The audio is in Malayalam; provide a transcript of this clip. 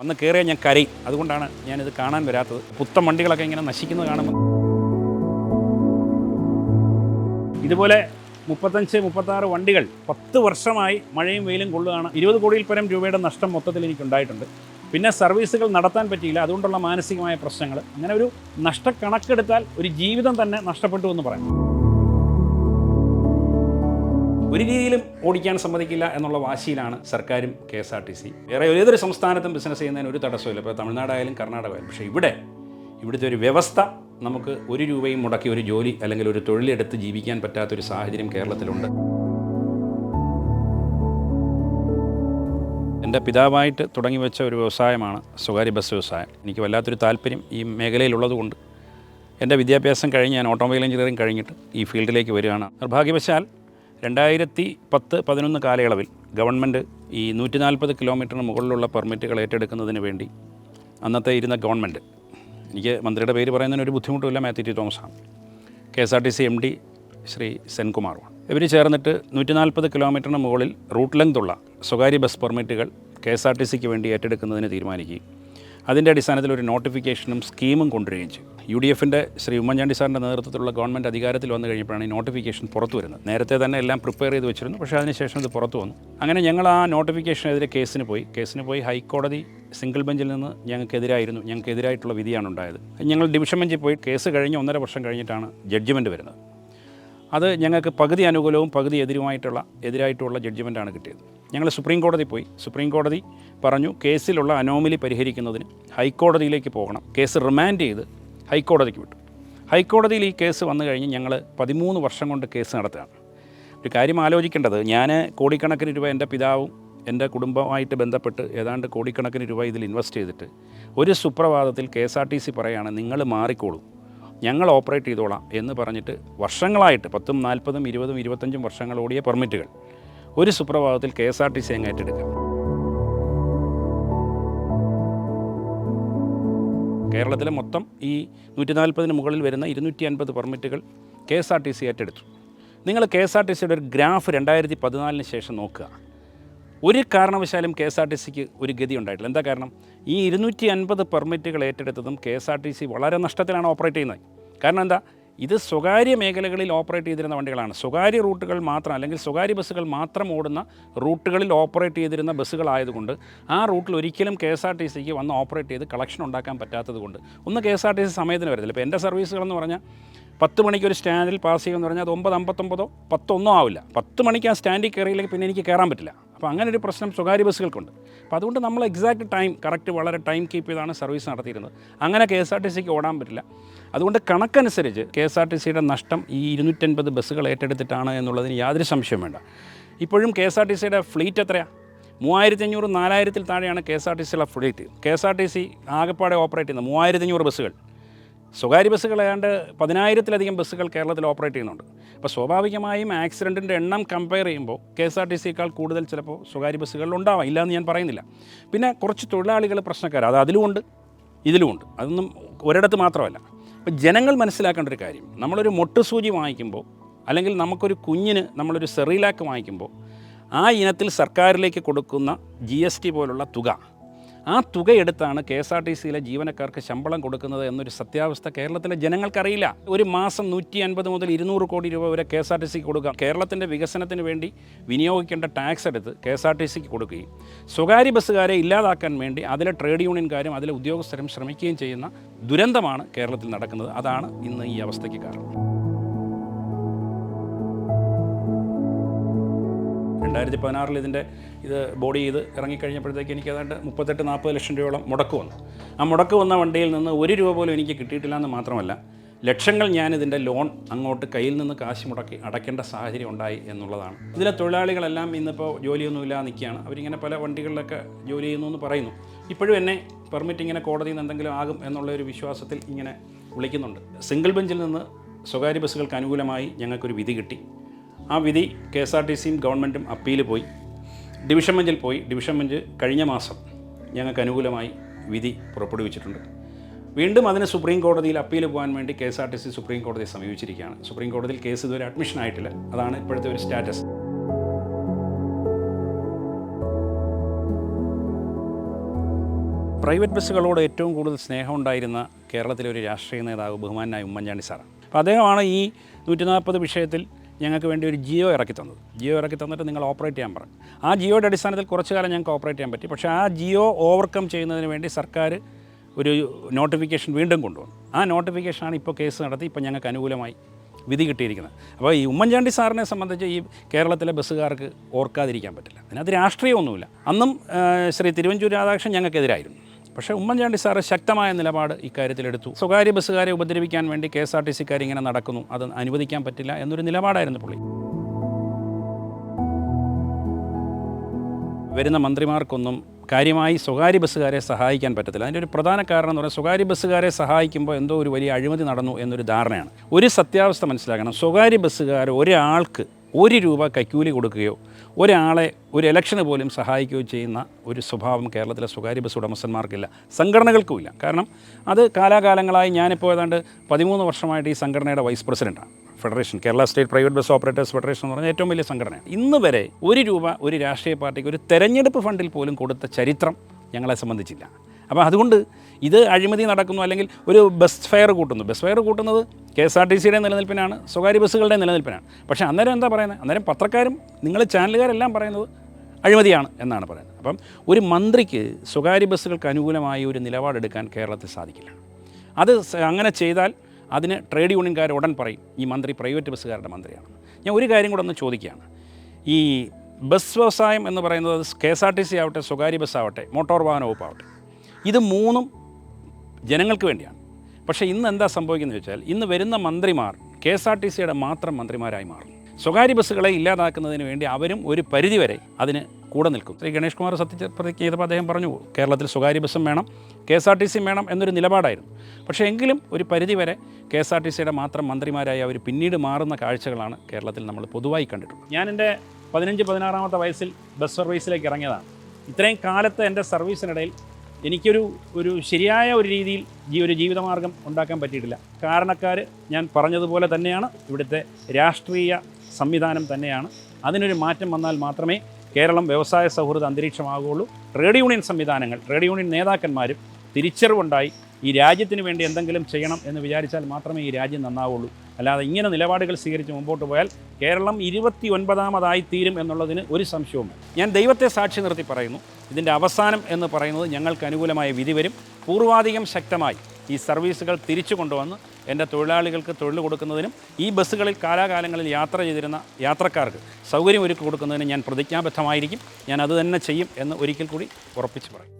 വന്ന് കയറിയാൽ ഞാൻ കരയും. അതുകൊണ്ടാണ് ഞാനിത് കാണാൻ വരാത്തത്. പുത്തൻ വണ്ടികളൊക്കെ ഇങ്ങനെ നശിക്കുന്നത് കാണുമ്പോൾ ഇതുപോലെ 35-36 വണ്ടികൾ 10 വർഷമായി മഴയും വെയിലും കൊള്ളുകയാണ്. 20 കോടിയിൽ പരം രൂപയുടെ നഷ്ടം മൊത്തത്തിൽ എനിക്കുണ്ടായിട്ടുണ്ട്. പിന്നെ സർവീസുകൾ നടത്താൻ പറ്റിയില്ല, അതുകൊണ്ടുള്ള മാനസികമായ പ്രശ്നങ്ങൾ. അങ്ങനെ ഒരു നഷ്ടക്കണക്കെടുത്താൽ ഒരു ജീവിതം തന്നെ നഷ്ടപ്പെട്ടു എന്ന് പറയാം. ഒരു രീതിയിലും ഓടിക്കാൻ സമ്മതിക്കില്ല എന്നുള്ള വാശിയിലാണ് സർക്കാരും KSRTC. വേറെ ഏതൊരു സംസ്ഥാനത്തും ബിസിനസ് ചെയ്യുന്നതിന് ഒരു തടസ്സമില്ല, ഇപ്പോൾ തമിഴ്നാടായാലും കർണാടകമായാലും. പക്ഷേ ഇവിടുത്തെ ഒരു വ്യവസ്ഥ, നമുക്ക് 1 രൂപയും മുടക്കി ഒരു ജോലി അല്ലെങ്കിൽ ഒരു തൊഴിലെടുത്ത് ജീവിക്കാൻ പറ്റാത്തൊരു സാഹചര്യം കേരളത്തിലുണ്ട്. എൻ്റെ പിതാവായിട്ട് തുടങ്ങി വെച്ച ഒരു വ്യവസായമാണ് സ്വകാര്യ ബസ് വ്യവസായം. എനിക്ക് വല്ലാത്തൊരു താല്പര്യം ഈ മേഖലയിലുള്ളതുകൊണ്ട് എൻ്റെ വിദ്യാഭ്യാസം കഴിഞ്ഞ് ഞാൻ ഓട്ടോമൊബൈൽ എഞ്ചിനീയറിംഗ് കഴിഞ്ഞിട്ട് ഈ ഫീൽഡിലേക്ക് വരികയാണ്. നിർഭാഗ്യവശാൽ 2010-11 കാലയളവിൽ ഗവൺമെൻറ് ഈ 140 കിലോമീറ്ററിന് മുകളിലുള്ള പെർമിറ്റുകൾ ഏറ്റെടുക്കുന്നതിന് വേണ്ടി അന്നത്തെ ഇരുന്ന ഗവൺമെൻറ്, എനിക്ക് മന്ത്രിയുടെ പേര് പറയുന്നതിന് ഒരു ബുദ്ധിമുട്ടുമില്ല, മാത്യു ടി തോമസാണ്, KSRTC MD ശ്രീ സെൻകുമാറുമാണ്. ഇവർ ചേർന്നിട്ട് 140 കിലോമീറ്ററിന് മുകളിൽ റൂട്ട് ലെങ്തുള്ള സ്വകാര്യ ബസ് പെർമിറ്റുകൾ KSRTCക്ക് വേണ്ടി ഏറ്റെടുക്കുന്നതിന് തീരുമാനിക്കുകയും അതിൻ്റെ അടിസ്ഥാനത്തിൽ ഒരു നോട്ടിഫിക്കേഷനും സ്കീമും കൊണ്ടുവരികയും ചെയ്തു. UDFൻ്റെ ശ്രീ ഉമ്മൻചാണ്ടി സാറിൻ്റെ നേതൃത്വത്തിലുള്ള ഗവൺമെൻറ് അധികാരത്തിൽ വന്നു കഴിഞ്ഞപ്പോഴാണ് ഈ നോട്ടിഫിക്കേഷൻ പുറത്തു വരുന്നത്. നേരത്തെ തന്നെ എല്ലാം പ്രിപ്പയർ ചെയ്ത് വെച്ചിരുന്നു, പക്ഷേ അതിനുശേഷം ഇത് പുറത്തു വന്നു. അങ്ങനെ ഞങ്ങൾ ആ നോട്ടിഫിക്കേഷനെതിരെ കേസിന് പോയി ഹൈക്കോടതി സിംഗിൾ ബെഞ്ചിൽ നിന്ന് ഞങ്ങൾക്കെതിരായിട്ടുള്ള വിധിയാണ് ഉണ്ടായത്. ഞങ്ങൾ ഡിവിഷൻ ബെഞ്ചിൽ പോയി കേസ് കഴിഞ്ഞ് 1.5 വർഷം കഴിഞ്ഞിട്ടാണ് ജഡ്ജ്മെൻറ്റ് വരുന്നത്. അത് ഞങ്ങൾക്ക് പകുതി അനുകൂലവും പകുതി എതിരായിട്ടുള്ള ജഡ്ജ്മെൻറ്റാണ് കിട്ടിയത്. ഞങ്ങൾ സുപ്രീം കോടതി പോയി. സുപ്രീം കോടതി പറഞ്ഞു കേസിലുള്ള അനോമലി പരിഹരിക്കുന്നതിന് ഹൈക്കോടതിയിലേക്ക് പോകണം. കേസ് റിമാൻഡ് ചെയ്ത് ഹൈക്കോടതിക്ക് വിട്ടു. ഹൈക്കോടതിയിൽ ഈ കേസ് വന്നു കഴിഞ്ഞ് ഞങ്ങൾ 13 വർഷം കൊണ്ട് കേസ് നടത്തുകയാണ്. ഒരു കാര്യം ആലോചിക്കേണ്ടത്, ഞാൻ കോടിക്കണക്കിന് രൂപ എൻ്റെ പിതാവും എൻ്റെ കുടുംബമായിട്ട് ബന്ധപ്പെട്ട് ഏതാണ്ട് കോടിക്കണക്കിന് രൂപ ഇതിൽ ഇൻവെസ്റ്റ് ചെയ്തിട്ട് ഒരു സുപ്രഭാതത്തിൽ KSRTC പറയുകയാണ്, നിങ്ങൾ മാറിക്കോളൂ, ഞങ്ങൾ ഓപ്പറേറ്റ് ചെയ്തോളാം എന്ന് പറഞ്ഞിട്ട് വർഷങ്ങളായിട്ട് 10, 40, 20, 25 വർഷങ്ങൾ ഓടിയ പെർമിറ്റുകൾ ഒരു സുപ്രഭാതത്തിൽ KSRTC അങ്ങ് ഏറ്റെടുക്കാം. കേരളത്തിലെ മൊത്തം ഈ 140 മുകളിൽ വരുന്ന 250 പെർമിറ്റുകൾ KSRTC ഏറ്റെടുത്തു. നിങ്ങൾ KSRTCയുടെ ഒരു ഗ്രാഫ് 2014 ശേഷം നോക്കുക. ഒരു കാരണവശാലും KSRTCക്ക് ഒരു ഗതി ഉണ്ടായിട്ടില്ല. എന്താ കാരണം? ഈ 250 പെർമിറ്റുകൾ ഏറ്റെടുത്തതും KSRTC വളരെ നഷ്ടത്തിലാണ് ഓപ്പറേറ്റ് ചെയ്യുന്നത്. കാരണം എന്താ? ഇത് സ്വകാര്യ മേഖലകളിൽ ഓപ്പറേറ്റ് ചെയ്തിരുന്ന വണ്ടികളാണ്. സ്വകാര്യ റൂട്ടുകൾ മാത്രം, അല്ലെങ്കിൽ സ്വകാര്യ ബസ്സുകൾ മാത്രം ഓടുന്ന റൂട്ടുകളിൽ ഓപ്പറേറ്റ് ചെയ്തിരുന്ന ബസ്സുകളായതുകൊണ്ട് ആ റൂട്ടിൽ ഒരിക്കലും KSRTCക്ക് വന്ന് ഓപ്പറേറ്റ് ചെയ്ത് കളക്ഷൻ ഉണ്ടാക്കാൻ പറ്റാത്തത് കൊണ്ട് ഒന്ന് KSRTC സമയത്തിന് വരുന്നില്ല. ഇപ്പോൾ എൻ്റെ സർവീസുകളെന്ന് പറഞ്ഞാൽ 10 മണിക്ക് ഒരു സ്റ്റാൻഡിൽ പാസ് ചെയ്യുമെന്ന് പറഞ്ഞാൽ അത് 9:59 10 ആവില്ല. 10 മണിക്ക് ആ സ്റ്റാൻഡിൽ കയറിയില്ലെങ്കിൽ പിന്നെ എനിക്ക് കയറാൻ പറ്റില്ല. അപ്പോൾ അങ്ങനെ ഒരു പ്രശ്നം സ്വകാര്യ ബസ്സുകൾക്കുണ്ട്. അപ്പോൾ അതുകൊണ്ട് നമ്മൾ എക്സാക്റ്റ് ടൈം കറക്റ്റ് വളരെ ടൈം കീപ്പ് ചെയ്താണ് സർവീസ് നടത്തിയിരുന്നത്. അങ്ങനെ KSRTCക്ക് ഓടാൻ പറ്റില്ല. അതുകൊണ്ട് കണക്കനുസരിച്ച് KSRTCയുടെ നഷ്ടം ഈ 250 ബസ്സുകൾ ഏറ്റെടുത്തിട്ടാണ് എന്നുള്ളതിന് യാതൊരു സംശയം വേണ്ട. ഇപ്പോഴും KSRTCയുടെ ഫ്ലീറ്റ് എത്രയാണ്? 3500, 4000-ൽ താഴെയാണ് KSRTCയുടെ ഫ്ലീറ്റ്. KSRTC ആകെപ്പാടെ ഓപ്പറേറ്റ് ചെയ്യുന്നത് 3500 ബസ്സുകൾ. സ്വകാര്യ ബസ്സുകൾ ഏതാണ്ട് 10,000-ലധികം ബസ്സുകൾ കേരളത്തിൽ ഓപ്പറേറ്റ് ചെയ്യുന്നുണ്ട്. അപ്പോൾ സ്വാഭാവികമായും ആക്സിഡൻറ്റിൻ്റെ എണ്ണം കമ്പയർ ചെയ്യുമ്പോൾ KSRTCയേക്കാൾ കൂടുതൽ ചിലപ്പോൾ സ്വകാര്യ ബസ്സുകളിൽ ഉണ്ടാവാം, ഇല്ലയെന്ന് ഞാൻ പറയുന്നില്ല. പിന്നെ കുറച്ച് തൊഴിലാളികൾ പ്രശ്നക്കാർ, അത് അതിലുമുണ്ട് ഇതിലുമുണ്ട്. അതൊന്നും ഒരിടത്ത് മാത്രമല്ല. അപ്പോൾ ജനങ്ങൾ മനസ്സിലാക്കേണ്ട ഒരു കാര്യം, നമ്മളൊരു മൊട്ടുസൂചി വാങ്ങിക്കുമ്പോൾ അല്ലെങ്കിൽ നമുക്കൊരു കുഞ്ഞിന് നമ്മളൊരു സെറിലാക്ക് വാങ്ങിക്കുമ്പോൾ ആ ഇനത്തിൽ സർക്കാരിലേക്ക് കൊടുക്കുന്ന GST പോലുള്ള തുക, ആ തുക എടുത്താണ് KSRTCയിലെ ജീവനക്കാർക്ക് ശമ്പളം കൊടുക്കുന്നത് എന്നൊരു സത്യാവസ്ഥ കേരളത്തിലെ ജനങ്ങൾക്കറിയില്ല. ഒരു മാസം 150 മുതൽ 200 കോടി രൂപ വരെ KSRTCക്ക് കൊടുക്കാം. കേരളത്തിൻ്റെ വികസനത്തിന് വേണ്ടി വിനിയോഗിക്കേണ്ട ടാക്സ് എടുത്ത് KSRTCക്ക് കൊടുക്കുകയും സ്വകാര്യ ബസ്സുകാരെ ഇല്ലാതാക്കാൻ വേണ്ടി അതിലെ ട്രേഡ് യൂണിയൻകാരും അതിലെ ഉദ്യോഗസ്ഥരും ശ്രമിക്കുകയും ചെയ്യുന്ന ദുരന്തമാണ് കേരളത്തിൽ നടക്കുന്നത്. അതാണ് ഇന്ന് ഈ അവസ്ഥയ്ക്ക് കാരണം. 2016 ഇത് ബോഡി ചെയ്ത് ഇറങ്ങിക്കഴിഞ്ഞപ്പോഴത്തേക്ക് എനിക്ക് ഏതാണ്ട് 38-40 ലക്ഷം രൂപയോളം മുടക്ക് വന്നു. ആ മുടക്ക് വന്ന വണ്ടിയിൽ നിന്ന് 1 രൂപ പോലും എനിക്ക് കിട്ടിയിട്ടില്ല എന്ന് മാത്രമല്ല, ലക്ഷങ്ങൾ ഞാനിതിൻ്റെ ലോൺ അങ്ങോട്ട് കയ്യിൽ നിന്ന് കാശ് മുടക്കി അടയ്ക്കേണ്ട സാഹചര്യം ഉണ്ടായി എന്നുള്ളതാണ്. ഇതിലെ തൊഴിലാളികളെല്ലാം ഇന്നിപ്പോൾ ജോലിയൊന്നുമില്ലാതെ നിൽക്കുകയാണ്. അവരിങ്ങനെ പല വണ്ടികളിലൊക്കെ ജോലി ചെയ്യുന്നു എന്ന് പറയുന്നു. ഇപ്പോഴും എന്നെ പെർമിറ്റ് ഇങ്ങനെ കോടതിയിൽ നിന്ന് എന്തെങ്കിലും ആകും എന്നുള്ളൊരു വിശ്വാസത്തിൽ ഇങ്ങനെ വിളിക്കുന്നുണ്ട്. സിംഗിൾ ബെഞ്ചിൽ നിന്ന് സ്വകാര്യ ബസ്സുകൾക്ക് അനുകൂലമായി ഞങ്ങൾക്കൊരു വിധി കിട്ടി. ആ വിധി KSRTCയും ഗവൺമെൻറ്റും അപ്പീൽ പോയി, ഡിവിഷൻ ബെഞ്ചിൽ പോയി. ഡിവിഷൻ ബെഞ്ച് കഴിഞ്ഞ മാസം ഞങ്ങൾക്ക് അനുകൂലമായി വിധി പുറപ്പെടുവിച്ചിട്ടുണ്ട്. വീണ്ടും അതിന് സുപ്രീം കോടതിയിൽ അപ്പീൽ പോകാൻ വേണ്ടി KSRTC സുപ്രീം കോടതിയെ സമീപിച്ചിരിക്കുകയാണ്. സുപ്രീം കോടതിയിൽ കേസ് ഇതുവരെ അഡ്മിഷൻ ആയിട്ടില്ല. അതാണ് ഇപ്പോഴത്തെ ഒരു സ്റ്റാറ്റസ്. പ്രൈവറ്റ് ബസ്സുകളോട് ഏറ്റവും കൂടുതൽ സ്നേഹമുണ്ടായിരുന്ന കേരളത്തിലെ ഒരു രാഷ്ട്രീയ നേതാവ് ബഹുമാനായ ഉമ്മൻചാണ്ടി സാറാണ്. അപ്പോൾ അദ്ദേഹമാണ് ഈ 140 വിഷയത്തിൽ ഞങ്ങൾക്ക് വേണ്ടി ഒരു ജിയോ ഇറക്കി തന്നത്. ജിയോ ഇറക്കി തന്നിട്ട് നിങ്ങൾ ഓപ്പറേറ്റ് ചെയ്യാൻ പറഞ്ഞു. ആ ജിയോയുടെ അടിസ്ഥാനത്തിൽ കുറച്ച് കാലം ഞങ്ങൾക്ക് ഓപ്പറേറ്റ് ചെയ്യാൻ പറ്റി. പക്ഷേ ആ ജിയോ ഓവർകം ചെയ്യുന്നതിന് വേണ്ടി സർക്കാർ ഒരു നോട്ടിഫിക്കേഷൻ വീണ്ടും കൊണ്ടുവന്നു. ആ നോട്ടിഫിക്കേഷനാണ് ഇപ്പോൾ കേസ് നടത്തി ഇപ്പോൾ ഞങ്ങൾക്ക് അനുകൂലമായി വിധി കിട്ടിയിരിക്കുന്നത്. അപ്പോൾ ഈ ഉമ്മൻചാണ്ടി സാറിനെ സംബന്ധിച്ച് ഈ കേരളത്തിലെ ബസ്സുകാർക്ക് ഓർക്കാതിരിക്കാൻ പറ്റില്ല. അതിനകത്ത് രാഷ്ട്രീയമൊന്നുമില്ല. അന്നും ശ്രീ തിരുവഞ്ചൂർ രാധാകൃഷ്ണൻ ഞങ്ങൾക്കെതിരായിരുന്നു. പക്ഷേ ഉമ്മൻചാണ്ടി സാറ് ശക്തമായ നിലപാട് ഇക്കാര്യത്തിലെടുത്തു. സ്വകാര്യ ബസ്സുകാരെ ഉപദ്രവിക്കാൻ വേണ്ടി KSRTCക്കാർ ഇങ്ങനെ നടക്കുന്നു, അത് അനുവദിക്കാൻ പറ്റില്ല എന്നൊരു നിലപാടായിരുന്നു പുള്ളി. വരുന്ന മന്ത്രിമാർക്കൊന്നും കാര്യമായി സ്വകാര്യ ബസ്സുകാരെ സഹായിക്കാൻ പറ്റത്തില്ല. അതിൻ്റെ ഒരു പ്രധാന കാരണം എന്ന് പറഞ്ഞാൽ സ്വകാര്യ ബസ്സുകാരെ സഹായിക്കുമ്പോൾ എന്തോ ഒരു വലിയ അഴിമതി നടന്നു എന്നൊരു ധാരണയാണ്. ഒരു സത്യാവസ്ഥ മനസ്സിലാക്കണം. സ്വകാര്യ ബസ്സുകാർ ഒരാൾക്ക് 1 രൂപ കൈക്കൂലി കൊടുക്കുകയോ ഒരാളെ ഒരു ഇലക്ഷന് പോലും സഹായിക്കുകയോ ചെയ്യുന്ന ഒരു സ്വഭാവം കേരളത്തിലെ സ്വകാര്യ ബസ് ഉടമസ്ഥന്മാർക്കില്ല, സംഘടനകൾക്കുമില്ല. കാരണം അത് കാലാകാലങ്ങളായി ഞാനിപ്പോൾ ഏതാണ്ട് 13 വർഷമായിട്ട് ഈ സംഘടനയുടെ വൈസ് പ്രസിഡൻ്റാണ്. Federation, Kerala state private bus operators federation എന്ന് പറഞ്ഞാൽ ഏറ്റവും വലിയ സംഘടനയാണ്. ഇന്ന് വരെ 1 രൂപ ഒരു രാഷ്ട്രീയ പാർട്ടിക്ക് ഒരു തെരഞ്ഞെടുപ്പ് ഫണ്ടിൽ പോലും കൊടുത്ത ചരിത്രം ഞങ്ങളെ സംബന്ധിച്ചില്ല. അപ്പോൾ അതുകൊണ്ട് ഇത് അഴിമതി നടക്കുന്നു, അല്ലെങ്കിൽ ഒരു ബസ് ഫെയർ കൂട്ടുന്നു. ബസ് ഫെയർ കൂട്ടുന്നത് KSRTCയുടെ നിലനിൽപ്പിനാണ്, സ്വകാര്യ ബസ്സുകളുടെ നിലനിൽപ്പിനാണ്. പക്ഷേ അന്നേരം എന്താ പറയുന്നത്? അന്നേരം പത്രക്കാരും നിങ്ങൾ ചാനലുകാരെല്ലാം പറയുന്നത് അഴിമതിയാണ് എന്നാണ് പറയുന്നത്. അപ്പം ഒരു മന്ത്രിക്ക് സ്വകാര്യ ബസ്സുകൾക്ക് അനുകൂലമായി ഒരു നിലപാടെടുക്കാൻ കേരളത്തിൽ സാധിക്കില്ല. അത് അങ്ങനെ ചെയ്താൽ അതിന് ട്രേഡ് യൂണിയൻകാർ ഉടൻ പറയും ഈ മന്ത്രി പ്രൈവറ്റ് ബസ്സുകാരുടെ മന്ത്രിയാണ്. ഞാൻ ഒരു കാര്യം കൂടെ ഒന്ന് ചോദിക്കുകയാണ്. ഈ ബസ് വ്യവസായം എന്ന് പറയുന്നത് KSRTC ആവട്ടെ, സ്വകാര്യ ബസ്സാവട്ടെ, മോട്ടോർ വാഹന വകുപ്പാവട്ടെ, ഇത് മൂന്നും ജനങ്ങൾക്ക് വേണ്ടിയാണ്. പക്ഷേ ഇന്ന് എന്താ സംഭവിക്കുന്നത് വെച്ചാൽ ഇന്ന് വരുന്ന മന്ത്രിമാർ KSRTCയുടെ മാത്രം മന്ത്രിമാരായി മാറും. സ്വകാര്യ ബസ്സുകളെ ഇല്ലാതാക്കുന്നതിന് വേണ്ടി അവരും ഒരു പരിധിവരെ അതിന് കൂടെ നിൽക്കും. ശ്രീ ഗണേഷ് കുമാർ സത്യപ്രതിജ്ഞ ചെയ്തപ്പോൾ അദ്ദേഹം പറഞ്ഞു കേരളത്തിൽ സ്വകാര്യ ബസ്സും വേണം, KSRTCയും വേണം എന്നൊരു നിലപാടായിരുന്നു. പക്ഷേ എങ്കിലും ഒരു പരിധിവരെ KSRTCയുടെ മാത്രം മന്ത്രിമാരായി അവർ പിന്നീട് മാറുന്ന കാഴ്ചകളാണ് കേരളത്തിൽ നമ്മൾ പൊതുവായി കണ്ടിട്ടുള്ളത്. ഞാൻ എൻ്റെ 15-16 വയസ്സിൽ ബസ് സർവീസിലേക്ക് ഇറങ്ങിയതാണ്. ഇത്രയും കാലത്ത് എൻ്റെ സർവീസിനിടയിൽ എനിക്കൊരു ശരിയായ ഒരു രീതിയിൽ ഒരു ജീവിതമാർഗം ഉണ്ടാക്കാൻ പറ്റിയിട്ടില്ല. കാരണക്കാർ ഞാൻ പറഞ്ഞതുപോലെ തന്നെയാണ്, ഇവിടുത്തെ രാഷ്ട്രീയ സംവിധാനം തന്നെയാണ്. അതിനൊരു മാറ്റം വന്നാൽ മാത്രമേ കേരളം വ്യവസായ സൗഹൃദ അന്തരീക്ഷമാകുകയുള്ളൂ. ട്രേഡ് യൂണിയൻ സംവിധാനങ്ങൾ, ട്രേഡ് യൂണിയൻ നേതാക്കന്മാരും തിരിച്ചറിവുണ്ടായി ഈ രാജ്യത്തിന് വേണ്ടി എന്തെങ്കിലും ചെയ്യണം എന്ന് വിചാരിച്ചാൽ മാത്രമേ ഈ രാജ്യം നന്നാവുള്ളൂ. അല്ലാതെ ഇങ്ങനെ നിലപാടുകൾ സ്വീകരിച്ച് മുമ്പോട്ട് പോയാൽ കേരളം 29ാമതായി തീരും എന്നുള്ളതിന് ഒരു സംശയവും. ഞാൻ ദൈവത്തെ സാക്ഷി നിർത്തി പറയുന്നു, ഇതിൻ്റെ അവസാനം എന്ന് പറയുന്നത് ഞങ്ങൾക്ക് അനുകൂലമായ വിധി വരും. പൂർവാധികം ശക്തമായി ഈ സർവീസുകൾ തിരിച്ചു കൊണ്ടുവന്ന് എൻ്റെ തൊഴിലാളികൾക്ക് തൊഴിൽ കൊടുക്കുന്നതിനും ഈ ബസ്സുകളിൽ കാലാകാലങ്ങളിൽ യാത്ര ചെയ്തിരുന്ന യാത്രക്കാർക്ക് സൗകര്യം ഒരുക്കി കൊടുക്കുന്നതിനും ഞാൻ പ്രതിജ്ഞാബദ്ധമായിരിക്കും. ഞാൻ അത് തന്നെ ചെയ്യും എന്ന് ഒരിക്കൽ കൂടി ഉറപ്പിച്ച് പറയും.